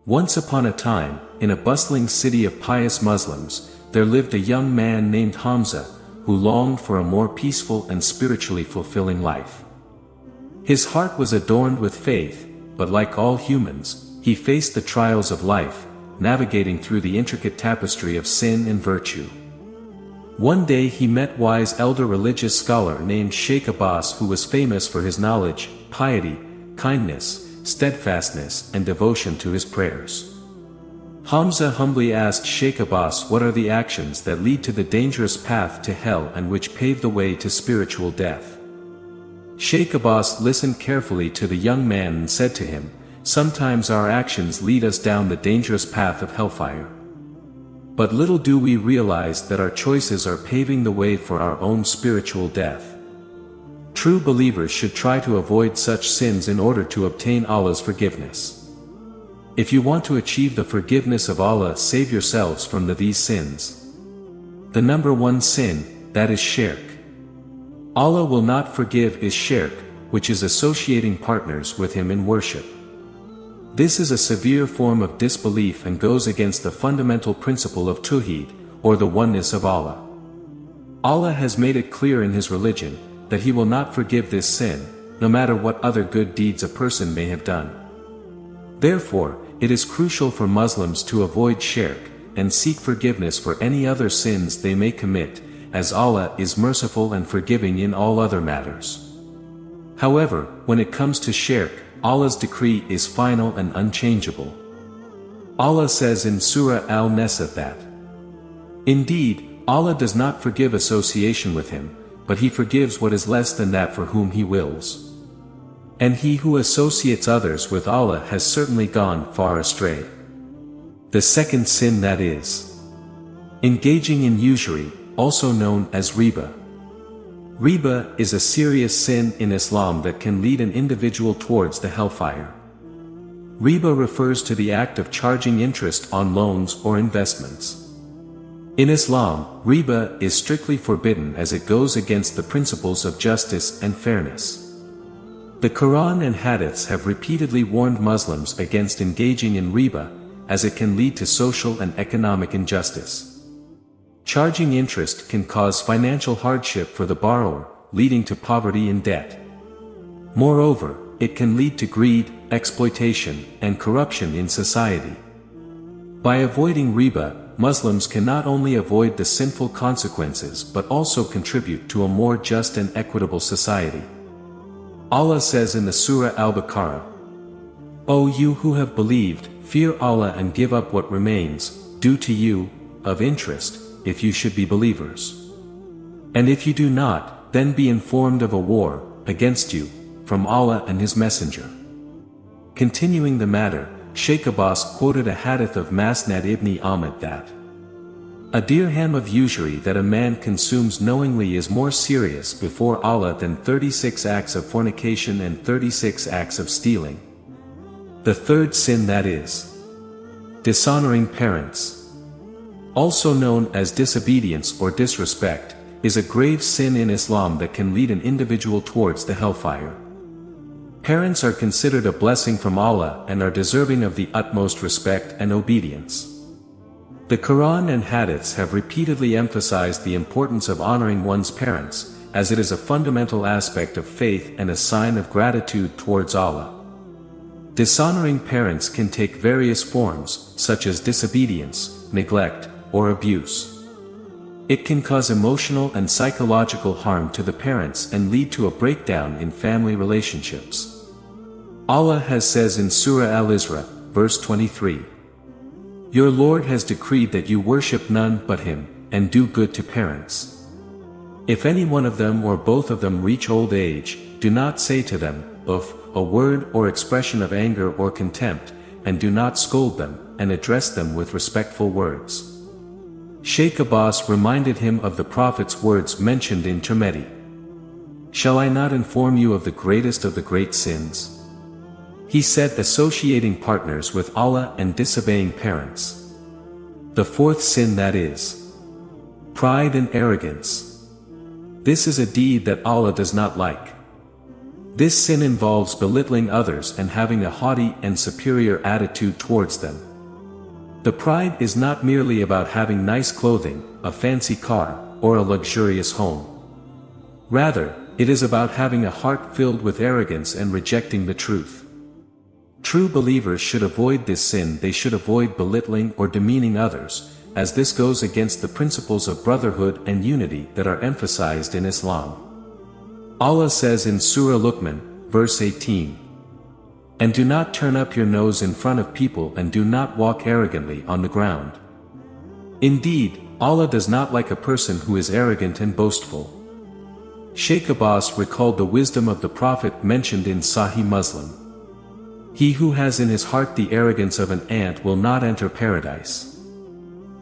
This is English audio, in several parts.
Once upon a time, in a bustling city of pious Muslims, there lived a young man named Hamza, who longed for a more peaceful and spiritually fulfilling life. His heart was adorned with faith, but like all humans, he faced the trials of life, navigating through the intricate tapestry of sin and virtue. One day he met wise elder religious scholar named Shaikh Abbas, who was famous for his knowledge, piety, kindness, steadfastness, and devotion to his prayers. Hamza humbly asked Shaikh Abbas what are the actions that lead to the dangerous path to hell and which pave the way to spiritual death. Shaikh Abbas listened carefully to the young man and said to him, "Sometimes our actions lead us down the dangerous path of hellfire. But little do we realize that our choices are paving the way for our own spiritual death. True believers should try to avoid such sins in order to obtain Allah's forgiveness. If you want to achieve the forgiveness of Allah, save yourselves from these sins. The number one sin, that is shirk. Allah will not forgive is shirk, which is associating partners with Him in worship. This is a severe form of disbelief and goes against the fundamental principle of Tawheed, or the oneness of Allah. Allah has made it clear in His religion, that He will not forgive this sin, no matter what other good deeds a person may have done. Therefore, it is crucial for Muslims to avoid shirk, and seek forgiveness for any other sins they may commit, as Allah is merciful and forgiving in all other matters. However, when it comes to shirk, Allah's decree is final and unchangeable. Allah says in Surah Al-Nisa that, "Indeed, Allah does not forgive association with Him, but He forgives what is less than that for whom He wills. And he who associates others with Allah has certainly gone far astray." The second sin, that is engaging in usury, also known as riba. Riba is a serious sin in Islam that can lead an individual towards the hellfire. Riba refers to the act of charging interest on loans or investments. In Islam, riba is strictly forbidden as it goes against the principles of justice and fairness. The Quran and Hadiths have repeatedly warned Muslims against engaging in riba, as it can lead to social and economic injustice. Charging interest can cause financial hardship for the borrower, leading to poverty and debt. Moreover, it can lead to greed, exploitation, and corruption in society. By avoiding riba, Muslims can not only avoid the sinful consequences but also contribute to a more just and equitable society. Allah says in the Surah Al-Baqarah, "O you who have believed, fear Allah and give up what remains, due to you, of interest, if you should be believers. And if you do not, then be informed of a war, against you, from Allah and His Messenger." Continuing the matter, Shaikh Abbas quoted a hadith of Masnad ibn Ahmad that a dirham of usury that a man consumes knowingly is more serious before Allah than 36 acts of fornication and 36 acts of stealing. The third sin, that is dishonoring parents, also known as disobedience or disrespect, is a grave sin in Islam that can lead an individual towards the hellfire. Parents are considered a blessing from Allah and are deserving of the utmost respect and obedience. The Quran and Hadiths have repeatedly emphasized the importance of honoring one's parents, as it is a fundamental aspect of faith and a sign of gratitude towards Allah. Dishonoring parents can take various forms, such as disobedience, neglect, or abuse. It can cause emotional and psychological harm to the parents and lead to a breakdown in family relationships. Allah has says in Surah Al-Isra, verse 23, "Your Lord has decreed that you worship none but Him, and do good to parents. If any one of them or both of them reach old age, do not say to them, of a word or expression of anger or contempt, and do not scold them, and address them with respectful words." Shaikh Abbas reminded him of the Prophet's words mentioned in Tirmidhi, "Shall I not inform you of the greatest of the great sins?" He said associating partners with Allah and disobeying parents. The fourth sin, that is pride and arrogance. This is a deed that Allah does not like. This sin involves belittling others and having a haughty and superior attitude towards them. The pride is not merely about having nice clothing, a fancy car, or a luxurious home. Rather, it is about having a heart filled with arrogance and rejecting the truth. True believers should avoid this sin. They should avoid belittling or demeaning others, as this goes against the principles of brotherhood and unity that are emphasized in Islam. Allah says in Surah Luqman, verse 18, "And do not turn up your nose in front of people and do not walk arrogantly on the ground. Indeed, Allah does not like a person who is arrogant and boastful." Shaikh Abbas recalled the wisdom of the Prophet mentioned in Sahih Muslim. "He who has in his heart the arrogance of an ant will not enter paradise."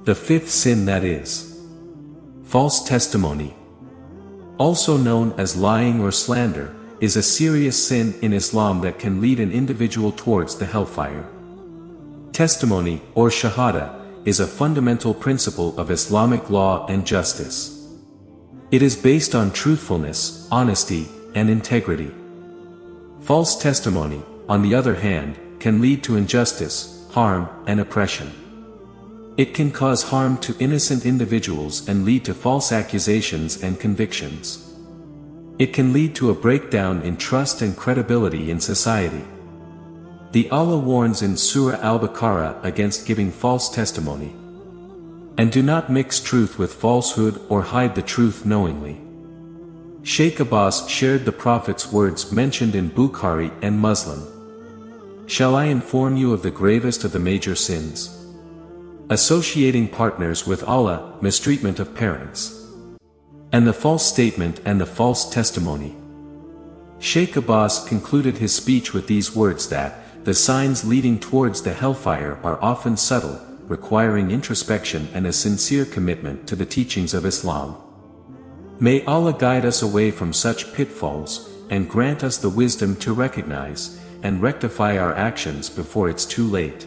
The fifth sin, that is false testimony, also known as lying or slander, is a serious sin in Islam that can lead an individual towards the hellfire. Testimony, or shahada, is a fundamental principle of Islamic law and justice. It is based on truthfulness, honesty, and integrity. False testimony, on the other hand, can lead to injustice, harm, and oppression. It can cause harm to innocent individuals and lead to false accusations and convictions. It can lead to a breakdown in trust and credibility in society. The Allah warns in Surah Al-Baqarah against giving false testimony. "And do not mix truth with falsehood or hide the truth knowingly." Shaikh Abbas shared the Prophet's words mentioned in Bukhari and Muslim. "Shall I inform you of the gravest of the major sins? Associating partners with Allah, mistreatment of parents, and the false statement and the false testimony." Shaikh Abbas concluded his speech with these words that, the signs leading towards the hellfire are often subtle, requiring introspection and a sincere commitment to the teachings of Islam. May Allah guide us away from such pitfalls, and grant us the wisdom to recognize and rectify our actions before it's too late.